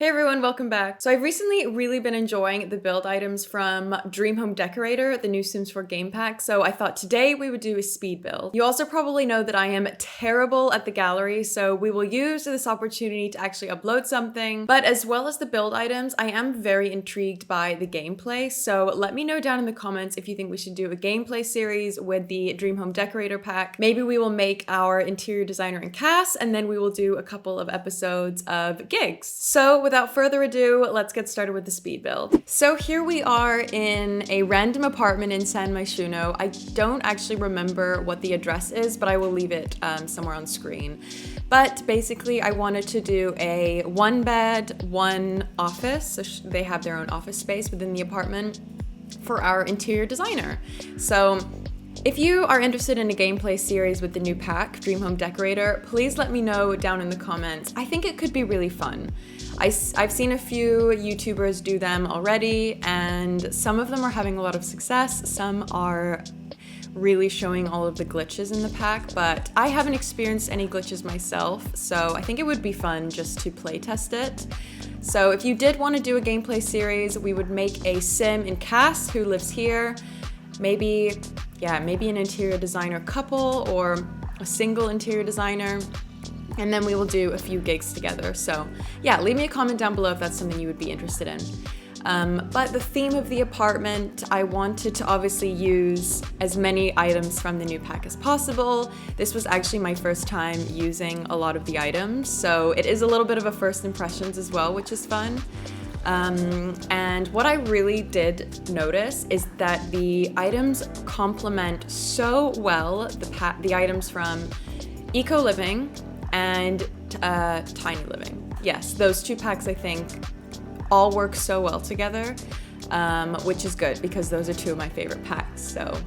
Hey everyone, welcome back. So I've recently really been enjoying the build items from Dream Home Decorator, the new Sims 4 game pack, so I thought today we would do a speed build. You also probably know that I am terrible at the gallery, so we will use this opportunity to actually upload something, but as well as the build items, I am very intrigued by the gameplay, so let me know down in the comments if you think we should do a gameplay series with the Dream Home Decorator pack. Maybe we will make our interior designer and Cass, and then we will do a couple of episodes of gigs. So without further ado, let's get started with the speed build. So here we are in a random apartment in San Myshuno. I don't actually remember what the address is, but I will leave it somewhere on screen. But basically, I wanted to do a 1-bed, 1 office. So they have their own office space within the apartment for our interior designer. So if you are interested in a gameplay series with the new pack, Dream Home Decorator, please let me know down in the comments. I think it could be really fun. I've seen a few YouTubers do them already, and some of them are having a lot of success. Some are really showing all of the glitches in the pack, but I haven't experienced any glitches myself, so I think it would be fun just to play test it. So if you did want to do a gameplay series, we would make a sim in Cass who lives here. Maybe an interior designer couple or a single interior designer. And then we will do a few gigs together. So yeah, leave me a comment down below if that's something you would be interested in. But the theme of the apartment, I wanted to obviously use as many items from the new pack as possible. This was actually my first time using a lot of the items, so it is a little bit of a first impressions as well, which is fun. And what I really did notice is that the items complement so well the items from Eco Living and Tiny Living. Yes, those two packs I think all work so well together, which is good because those are two of my favorite packs. So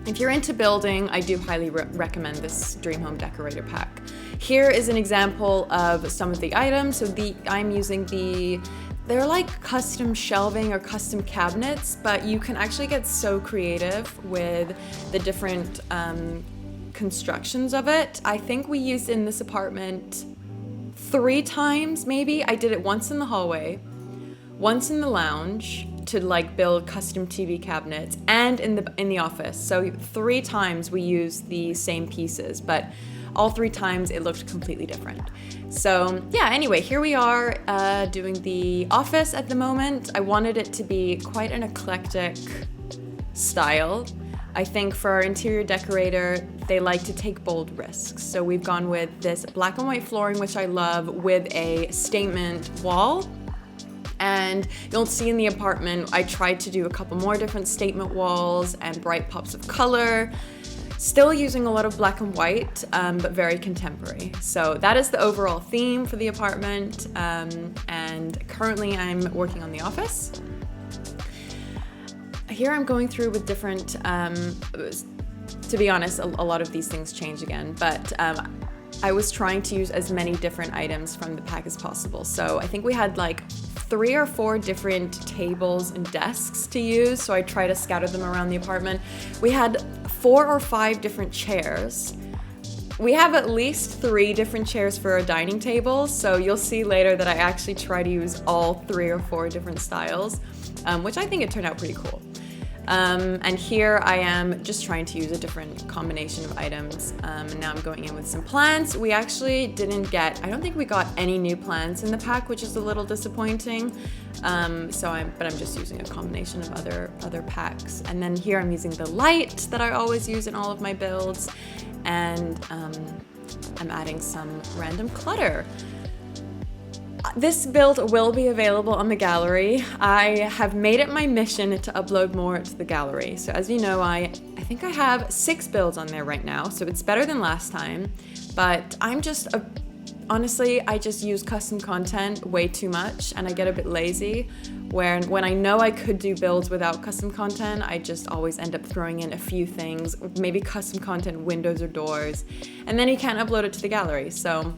if you're into building, I do highly recommend this Dream Home Decorator pack. Here is an example of some of the items. So I'm using they're like custom shelving or custom cabinets, but you can actually get so creative with the different constructions of it. I think we used in this apartment 3 times maybe. I did it once in the hallway, once in the lounge to like build custom TV cabinets, and in the office. So 3 times we used the same pieces, but all 3 times it looked completely different. So yeah, anyway, here we are doing the office at the moment. I wanted it to be quite an eclectic style. I think for our interior decorator, they like to take bold risks. So we've gone with this black and white flooring, which I love, with a statement wall. And you'll see in the apartment, I tried to do a couple more different statement walls and bright pops of color. Still using a lot of black and white, but very contemporary. So that is the overall theme for the apartment. And currently I'm working on the office. Here I'm going through with different, to be honest, a lot of these things change again, but I was trying to use as many different items from the pack as possible. So I think we had like 3 or 4 different tables and desks to use, so I try to scatter them around the apartment. We had 4 or 5 different chairs. We have at least 3 different chairs for a dining table, so you'll see later that I actually try to use all 3 or 4 different styles, which I think it turned out pretty cool. And here I am just trying to use a different combination of items. And now I'm going in with some plants. We actually I don't think we got any new plants in the pack, which is a little disappointing. But I'm just using a combination of other packs. And then here I'm using the light that I always use in all of my builds. And I'm adding some random clutter. This build will be available on the gallery. I have made it my mission to upload more to the gallery. So as you know, I think I have 6 builds on there right now, so it's better than last time. But honestly, I just use custom content way too much, and I get a bit lazy. When I know I could do builds without custom content, I just always end up throwing in a few things, maybe custom content, windows or doors, and then you can't upload it to the gallery. So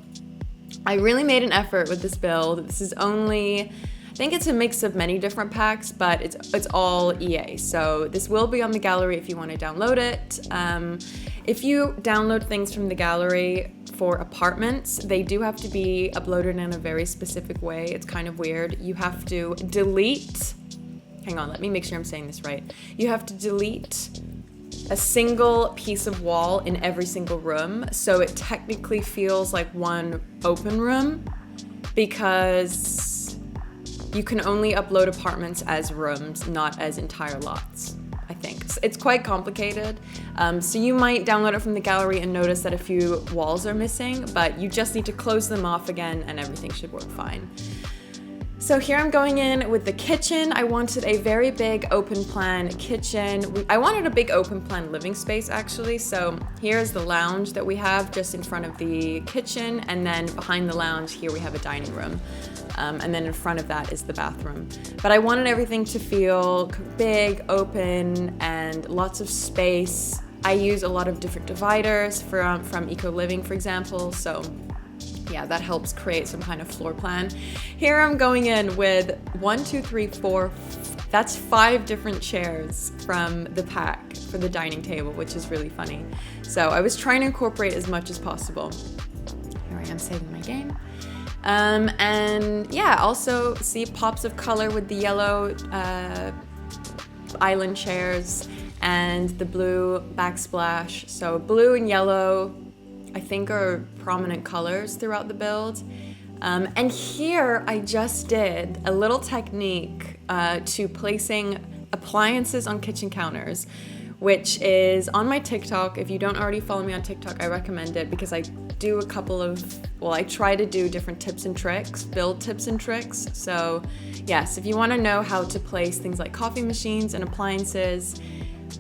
I really made an effort with this build. This is only think it's a mix of many different packs, but it's all EA. So this will be on the gallery if you want to download it. If you download things from the gallery for apartments, they do have to be uploaded in a very specific way. It's kind of weird. You have to delete, hang on, let me make sure I'm saying this right. You have to delete a single piece of wall in every single room, so it technically feels like one open room, because you can only upload apartments as rooms, not as entire lots, I think. It's quite complicated. So you might download it from the gallery and notice that a few walls are missing, but you just need to close them off again and everything should work fine. So here I'm going in with the kitchen. I wanted a very big open plan kitchen. I wanted a big open plan living space actually. So here's the lounge that we have just in front of the kitchen, and then behind the lounge here we have a dining room. And then in front of that is the bathroom. But I wanted everything to feel big, open, and lots of space. I use a lot of different dividers from Eco Living, for example. So yeah, that helps create some kind of floor plan. Here I'm going in with 1, 2, 3, 4, that's 5 different chairs from the pack for the dining table, which is really funny. So I was trying to incorporate as much as possible. Here I am saving my game. And yeah, also see pops of color with the yellow island chairs and the blue backsplash. So blue and yellow, I think, are prominent colors throughout the build. And here I just did a little technique to placing appliances on kitchen counters, which is on my TikTok. If you don't already follow me on TikTok, I recommend it because I do a couple of, well, I try to do different tips and tricks, build tips and tricks. So yes, if you want to know how to place things like coffee machines and appliances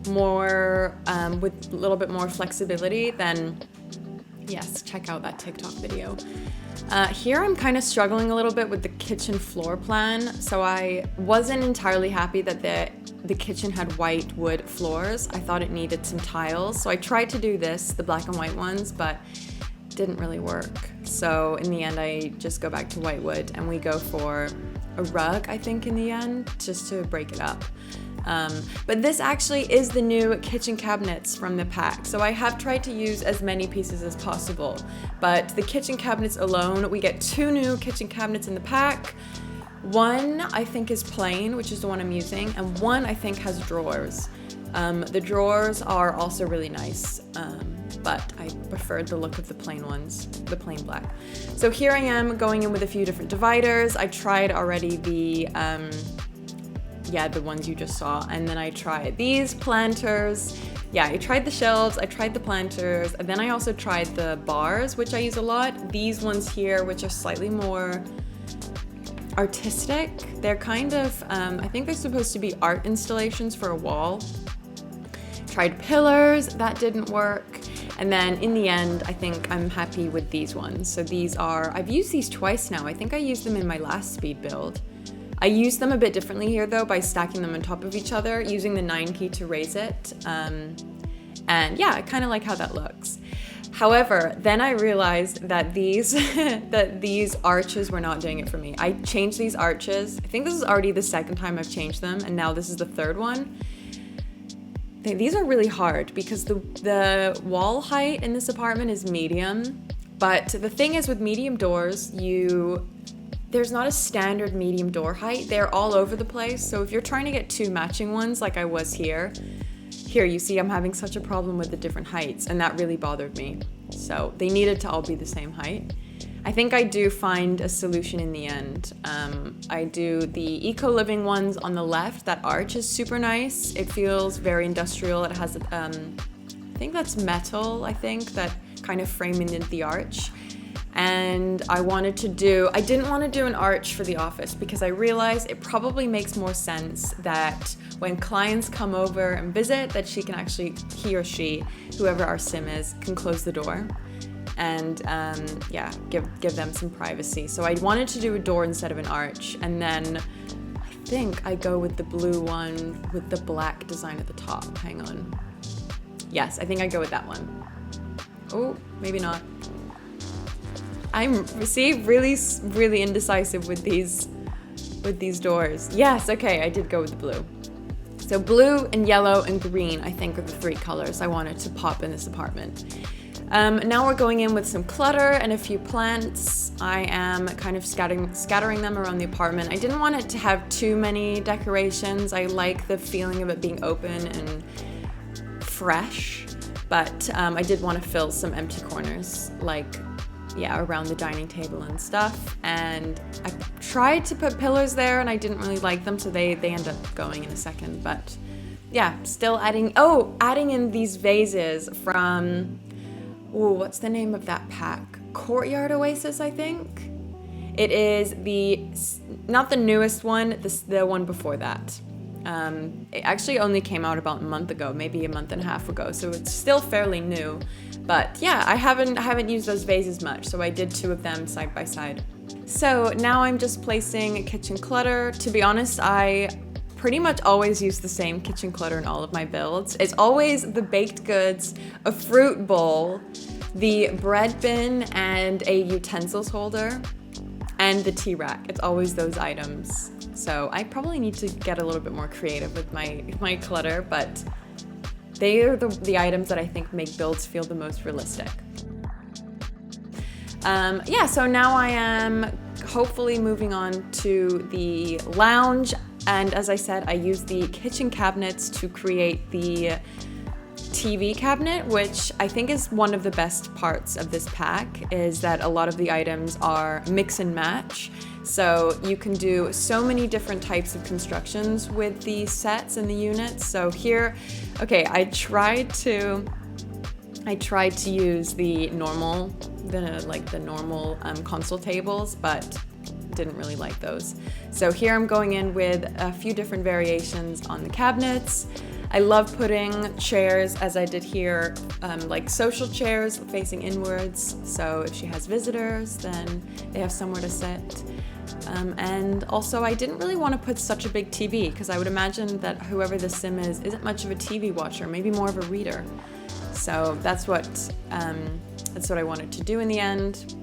more with a little bit more flexibility, then yes, check out that TikTok video. Here I'm kind of struggling a little bit with the kitchen floor plan. So I wasn't entirely happy that the kitchen had white wood floors. I thought it needed some tiles. So I tried to do this, the black and white ones, but didn't really work. So in the end, I just go back to white wood and we go for a rug, I think, in the end, just to break it up. But this actually is the new kitchen cabinets from the pack. So I have tried to use as many pieces as possible, but the kitchen cabinets alone, we get 2 new kitchen cabinets in the pack. One I think is plain, which is the one I'm using, and one I think has drawers. The drawers are also really nice, but I preferred the look of the plain ones, the plain black. So here I am going in with a few different dividers. I tried already the ones you just saw, and then I tried these planters. Yeah, I tried the shelves, I tried the planters, and then I also tried the bars, which I use a lot. These ones here, which are slightly more artistic. They're kind of, I think they're supposed to be art installations for a wall. Tried pillars, that didn't work. And then in the end, I think I'm happy with these ones. So these are, I've used these twice now. I think I used them in my last speed build. I used them a bit differently here though, by stacking them on top of each other, using the 9 key to raise it. And yeah, I kind of like how that looks. However, then I realized that these arches were not doing it for me. I changed these arches. I think this is already the 2nd time I've changed them, and now this is the 3rd one. These are really hard because the wall height in this apartment is medium, but the thing is with medium doors, there's not a standard medium door height. They're all over the place. So if you're trying to get 2 matching ones like I was here you see I'm having such a problem with the different heights, and that really bothered me. So they needed to all be the same height. I think I do find a solution in the end. I do the Eco Living ones on the left. That arch is super nice. It feels very industrial. It has, I think that's metal, that kind of framing in the arch. And I didn't want to do an arch for the office because I realized it probably makes more sense that when clients come over and visit, that he or she, whoever our sim is, can close the door and give them some privacy. So I wanted to do a door instead of an arch, and then I think I go with the blue one with the black design at the top. Hang on. Yes, I think I go with that one. Oh, maybe not. I'm really, really indecisive with these with these doors. Yes, okay, I did go with the blue. So blue and yellow and green, I think, are the three colors I wanted to pop in this apartment. Now we're going in with some clutter and a few plants. I am kind of scattering them around the apartment. I didn't want it to have too many decorations. I like the feeling of it being open and fresh, but I did want to fill some empty corners, like, yeah, around the dining table and stuff. And I tried to put pillars there and I didn't really like them, so they end up going in a second. But yeah, still adding in these vases from, what's the name of that pack? Courtyard Oasis, I think. It is not the newest one, the one before that. It actually only came out about a month ago, maybe a month and a half ago, so it's still fairly new. But yeah, I haven't used those vases much, so I did 2 of them side by side. So now I'm just placing kitchen clutter. To be honest, I pretty much always use the same kitchen clutter in all of my builds. It's always the baked goods, a fruit bowl, the bread bin, and a utensils holder, and the tea rack. It's always those items. So I probably need to get a little bit more creative with my clutter, but they are the items that I think make builds feel the most realistic. Yeah, so now I am hopefully moving on to the lounge. And as I said, I used the kitchen cabinets to create the TV cabinet, which I think is one of the best parts of this pack, is that a lot of the items are mix and match. So you can do so many different types of constructions with the sets and the units. So here, okay, I tried to use the normal console tables, but didn't really like those. So here I'm going in with a few different variations on the cabinets. I love putting chairs, as I did here, like social chairs facing inwards. So if she has visitors, then they have somewhere to sit. And also I didn't really want to put such a big TV, because I would imagine that whoever the sim isn't much of a TV watcher, maybe more of a reader. So that's what I wanted to do in the end.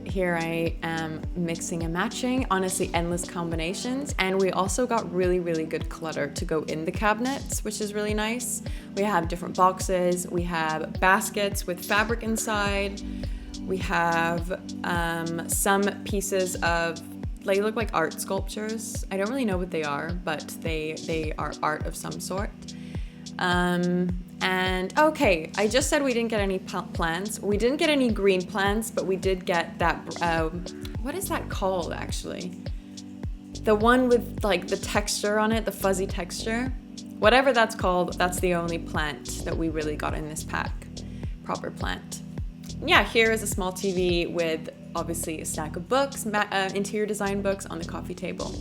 Here I am mixing and matching, honestly endless combinations, and we also got really, really good clutter to go in the cabinets, which is really nice. We have different boxes, we have baskets with fabric inside, we have some pieces of, they look like art sculptures. I don't really know what they are, but they are art of some sort. And okay, I just said we didn't get any plants. We didn't get any green plants, but we did get that, what is that called actually? The one with like the texture on it, the fuzzy texture. Whatever that's called, that's the only plant that we really got in this pack. Proper plant. Yeah, here is a small TV with obviously a stack of books, interior design books on the coffee table.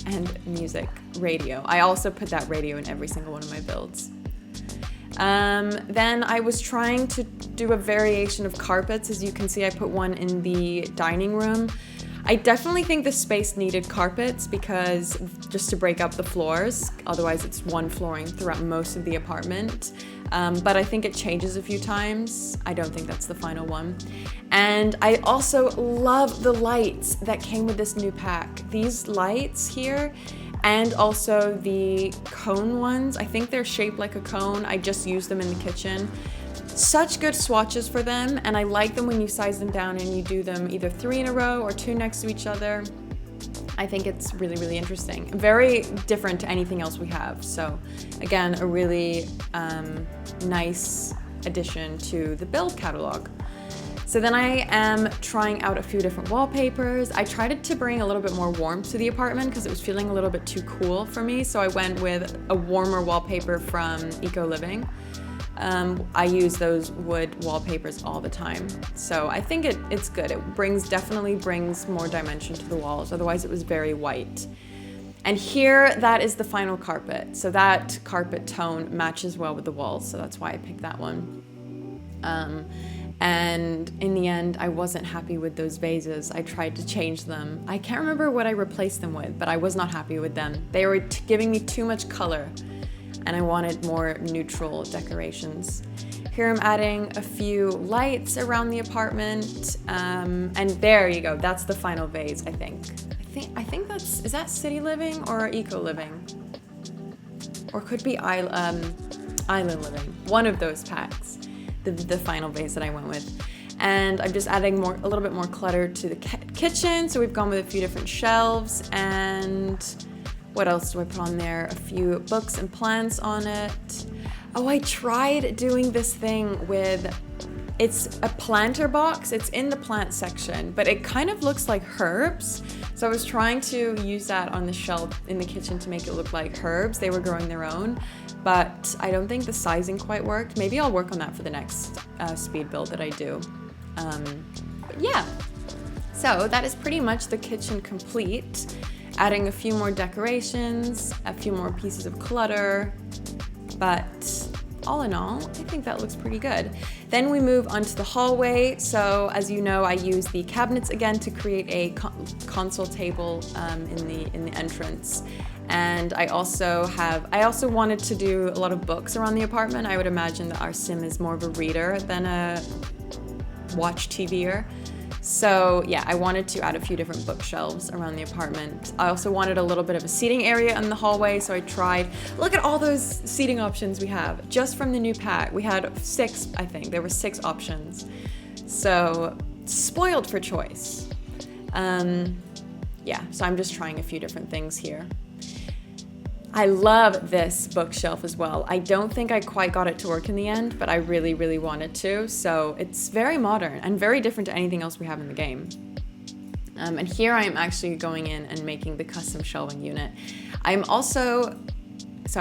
And music, radio. I also put that radio in every single one of my builds. Then I was trying to do a variation of carpets. As you can see, I put one in the dining room. I definitely think the space needed carpets, because just to break up the floors, otherwise it's one flooring throughout most of the apartment. But I think it changes a few times. I don't think that's the final one. And I also love the lights that came with this new pack. These lights here, and also the cone ones. I think they're shaped like a cone. I just used them in the kitchen. Such good swatches for them, and I like them when you size them down and you do them either 3 in a row or 2 next to each other. I think it's really, really interesting. Very different to anything else we have. So again, a really nice addition to the build catalog. So then I am trying out a few different wallpapers. I tried to bring a little bit more warmth to the apartment because it was feeling a little bit too cool for me. So I went with a warmer wallpaper from Eco Living. I use those wood wallpapers all the time. So I think it's good. It definitely brings more dimension to the walls. Otherwise it was very white. And here, that is the final carpet. So that carpet tone matches well with the walls. So that's why I picked that one. And in the end, I wasn't happy with those vases. I tried to change them. I can't remember what I replaced them with, but I was not happy with them. They were giving me too much color, and I wanted more neutral decorations. Here I'm adding a few lights around the apartment, and there you go. That's the final vase, I think. I think is that city living or eco living? Or could be island living. One of those packs, the final vase that I went with. And I'm just adding a little bit more clutter to the kitchen. So we've gone with a few different shelves, and what else do I put on there? A few books and plants on it. Oh, I tried doing this thing with, it's a planter box. It's in the plant section, but it kind of looks like herbs. So I was trying to use that on the shelf in the kitchen to make it look like herbs. They were growing their own, but I don't think the sizing quite worked. Maybe I'll work on that for the next speed build that I do. But yeah, so that is pretty much the kitchen complete. Adding a few more decorations, a few more pieces of clutter, but all in all, I think that looks pretty good. Then we move onto the hallway. So as you know, I use the cabinets again to create a console table in the entrance. And I also wanted to do a lot of books around the apartment. I would imagine that our sim is more of a reader than a watch TVer. So yeah, I wanted to add a few different bookshelves around the apartment. I also wanted a little bit of a seating area in the hallway, so I tried, look at all those seating options we have just from the new pack. We had 6, I think. There were 6 options. So spoiled for choice. Yeah, so I'm just trying a few different things here. I love this bookshelf as well. I don't think I quite got it to work in the end, but I really, really wanted to. So it's very modern and very different to anything else we have in the game. And here I am actually going in and making the custom shelving unit. I'm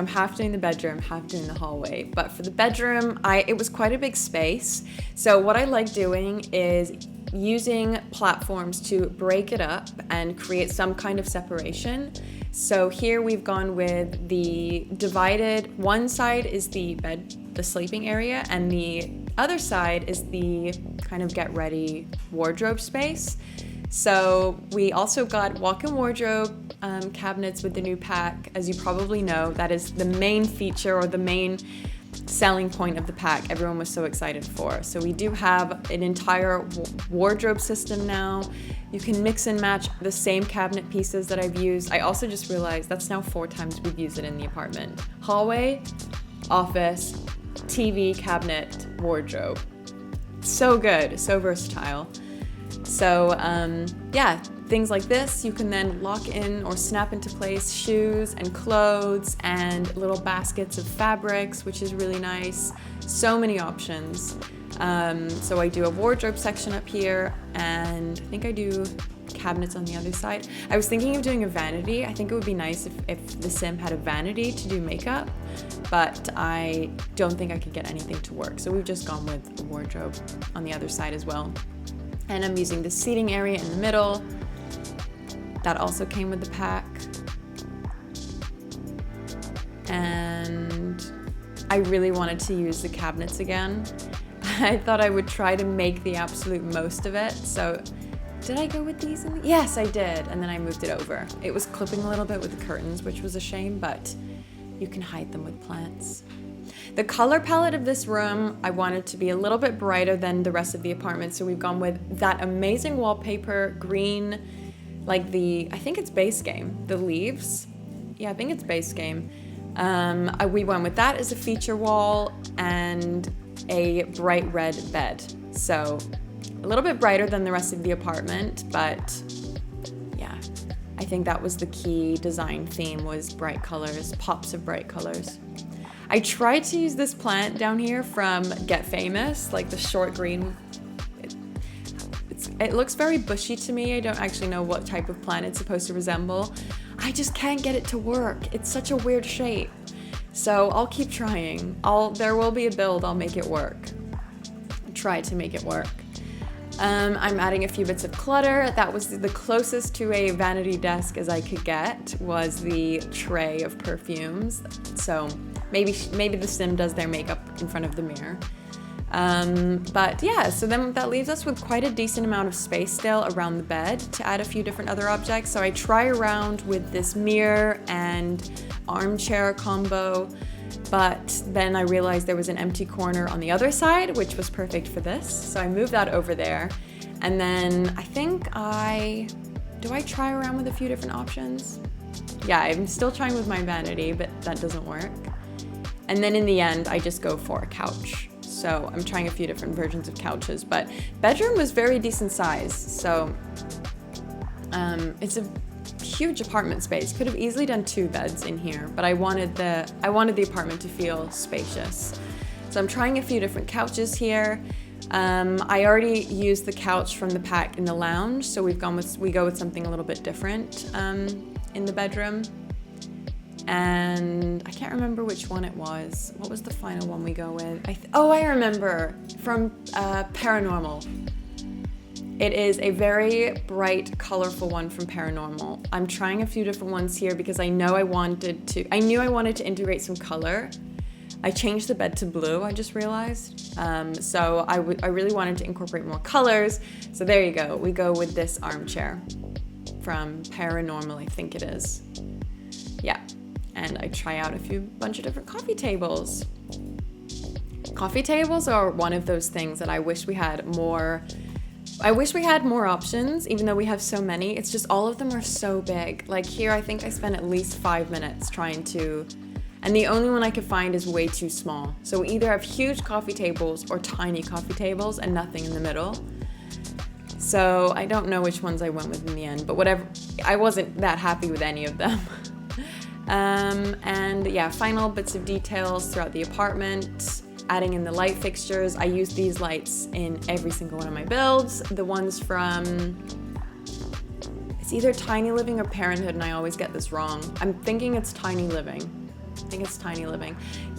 half doing the bedroom, half doing the hallway. But for the bedroom, it was quite a big space. So what I like doing is using platforms to break it up and create some kind of separation. So here we've gone with the divided, one side is the bed, the sleeping area, and the other side is the kind of get ready wardrobe space. So we also got walk-in wardrobe cabinets with the new pack. As you probably know, that is the main feature or the main selling point of the pack everyone was so excited for. So we do have an entire wardrobe system now. You can mix and match the same cabinet pieces that I've used. I also just realized that's now 4 times we've used it in the apartment. Hallway, office, TV, cabinet, wardrobe. So good, so versatile. So yeah, things like this you can then lock in or snap into place shoes and clothes and little baskets of fabrics, which is really nice. So many options. So I do a wardrobe section up here, and I think I do cabinets on the other side. I was thinking of doing a vanity. I think it would be nice if the sim had a vanity to do makeup, but I don't think I could get anything to work. So we've just gone with a wardrobe on the other side as well. And I'm using the seating area in the middle. That also came with the pack. And I really wanted to use the cabinets again. I thought I would try to make the absolute most of it. So did I go with these? Yes, I did. And then I moved it over. It was clipping a little bit with the curtains, which was a shame, but you can hide them with plants. The color palette of this room, I wanted to be a little bit brighter than the rest of the apartment. So we've gone with that amazing wallpaper, green, like I think it's base game, the leaves. Yeah, I think it's base game. We went with that as a feature wall and a bright red bed. So a little bit brighter than the rest of the apartment, but yeah, I think that was the key design theme, was bright colors, pops of bright colors. I tried to use this plant down here from Get Famous, like the short green. It looks very bushy to me. I don't actually know what type of plant it's supposed to resemble. I just can't get it to work. It's such a weird shape. So I'll keep trying. There will be a build, I'll make it work. Try to make it work. I'm adding a few bits of clutter. That was the closest to a vanity desk as I could get, was the tray of perfumes. So maybe the sim does their makeup in front of the mirror. But yeah, so then that leaves us with quite a decent amount of space still around the bed to add a few different other objects. So I try around with this mirror and armchair combo. But then I realized there was an empty corner on the other side, which was perfect for this. So I moved that over there. And then I think do I try around with a few different options? Yeah, I'm still trying with my vanity, but that doesn't work. And then in the end, I just go for a couch. So I'm trying a few different versions of couches, but bedroom was very decent size. So it's a huge apartment space. Could have easily done 2 beds in here, but I wanted the apartment to feel spacious. So I'm trying a few different couches here. I already used the couch from the pack in the lounge, so we go with something a little bit different in the bedroom. And I can't remember which one it was. What was the final one we go with? I remember, from Paranormal. It is a very bright, colorful one from Paranormal. I'm trying a few different ones here because I knew I wanted to integrate some color. I changed the bed to blue, I just realized. So I really wanted to incorporate more colors. So there you go. We go with this armchair from Paranormal, I think it is. Yeah. And I try out a bunch of different coffee tables. Coffee tables are one of those things that I wish we had more options, even though we have so many. It's just all of them are so big. Like here, I think I spent at least 5 minutes and the only one I could find is way too small. So we either have huge coffee tables or tiny coffee tables and nothing in the middle. So I don't know which ones I went with in the end, but whatever, I wasn't that happy with any of them. And yeah, final bits of details throughout the apartment, adding in the light fixtures. I use these lights in every single one of my builds. The ones from, it's either Tiny Living or Parenthood, and I always get this wrong. I'm thinking it's Tiny Living.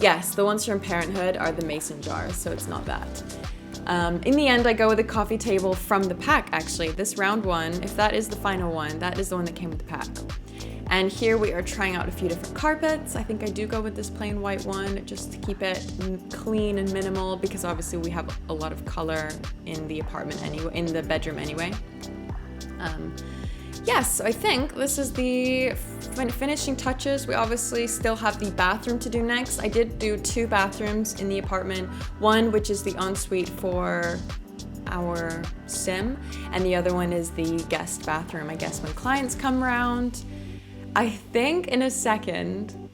Yes, the ones from Parenthood are the mason jars, so it's not that. In the end, I go with a coffee table from the pack, actually. This round one, if that is the final one, that is the one that came with the pack. And here we are trying out a few different carpets. I think I do go with this plain white one just to keep it clean and minimal, because obviously we have a lot of color in the apartment anyway, in the bedroom anyway. Yes, I think this is the finishing touches. We obviously still have the bathroom to do next. I did do 2 bathrooms in the apartment. One, which is the ensuite for our sim, and the other one is the guest bathroom, I guess, when clients come around. I think in a second,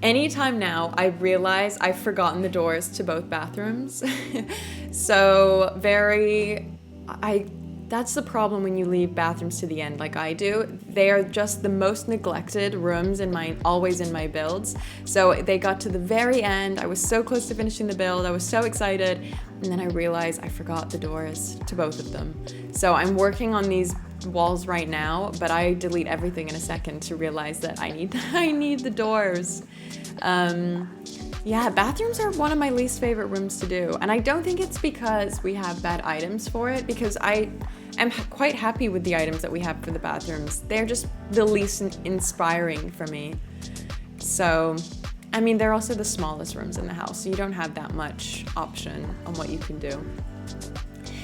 anytime now, I realize I've forgotten the doors to both bathrooms. So that's the problem when you leave bathrooms to the end like I do. They are just the most neglected rooms always in my builds. So they got to the very end. I was so close to finishing the build. I was so excited. And then I realized I forgot the doors to both of them. So I'm working on these walls right now, but I delete everything in a second to realize that I need the doors. Yeah, bathrooms are one of my least favorite rooms to do. And I don't think it's because we have bad items for it, because I am quite happy with the items that we have for the bathrooms. They're just the least inspiring for me. So, I mean, they're also the smallest rooms in the house, so you don't have that much option on what you can do.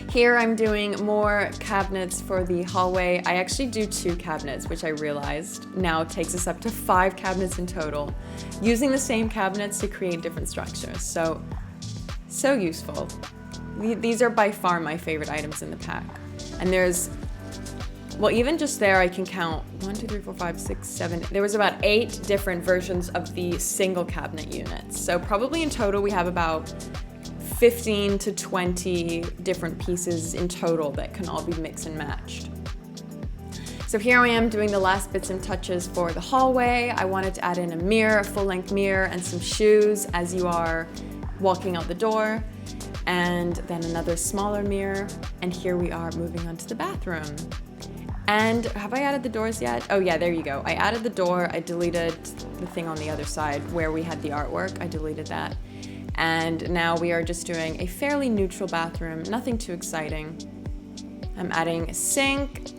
Here I'm doing more cabinets for the hallway. I actually do 2 cabinets, which I realized now takes us up to 5 cabinets in total, using the same cabinets to create different structures. So useful. These are by far my favorite items in the pack. And even just there I can count 1, 2, 3, 4, 5, 6, 7. There was about 8 different versions of the single cabinet units. So probably in total we have about 15 to 20 different pieces in total that can all be mixed and matched. So here I am doing the last bits and touches for the hallway. I wanted to add in a mirror, a full-length mirror, and some shoes as you are walking out the door, and then another smaller mirror, and here we are moving on to the bathroom. And have I added the doors yet? Oh yeah, there you go. I added the door. I deleted the thing on the other side where we had the artwork. I deleted that. And now we are just doing a fairly neutral bathroom, nothing too exciting. I'm adding a sink.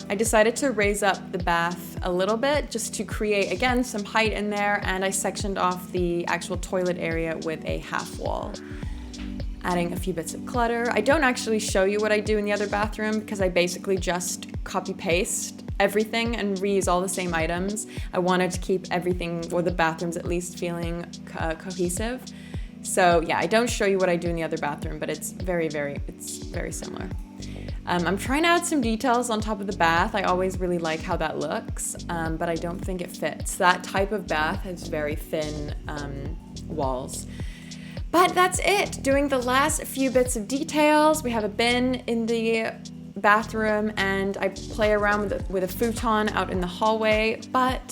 I decided to raise up the bath a little bit just to create, again, some height in there, and I sectioned off the actual toilet area with a half wall. Adding a few bits of clutter. I don't actually show you what I do in the other bathroom because I basically just copy paste everything and reuse all the same items. I wanted to keep everything, or the bathrooms at least, feeling cohesive. So yeah, I don't show you what I do in the other bathroom, but it's very similar. I'm trying to add some details on top of the bath. I always really like how that looks, but I don't think it fits. That type of bath has very thin walls. But that's it. Doing the last few bits of details. We have a bin in the bathroom, and I play around with a futon out in the hallway. But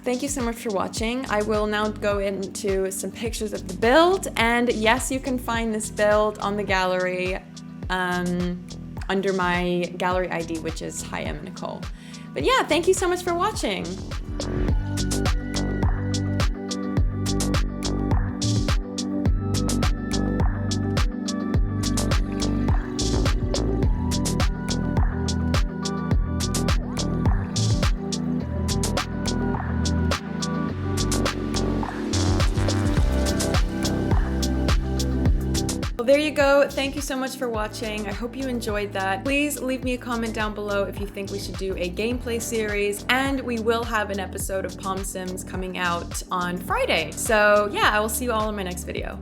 thank you so much for watching. I will now go into some pictures of the build, and yes, you can find this build on the gallery under my gallery ID, which is hiemmanicole. But yeah, thank you so much for watching. There you go. Thank you so much for watching. I hope you enjoyed that. Please leave me a comment down below if you think we should do a gameplay series, and we will have an episode of Palm Sims coming out on Friday. So yeah, I will see you all in my next video.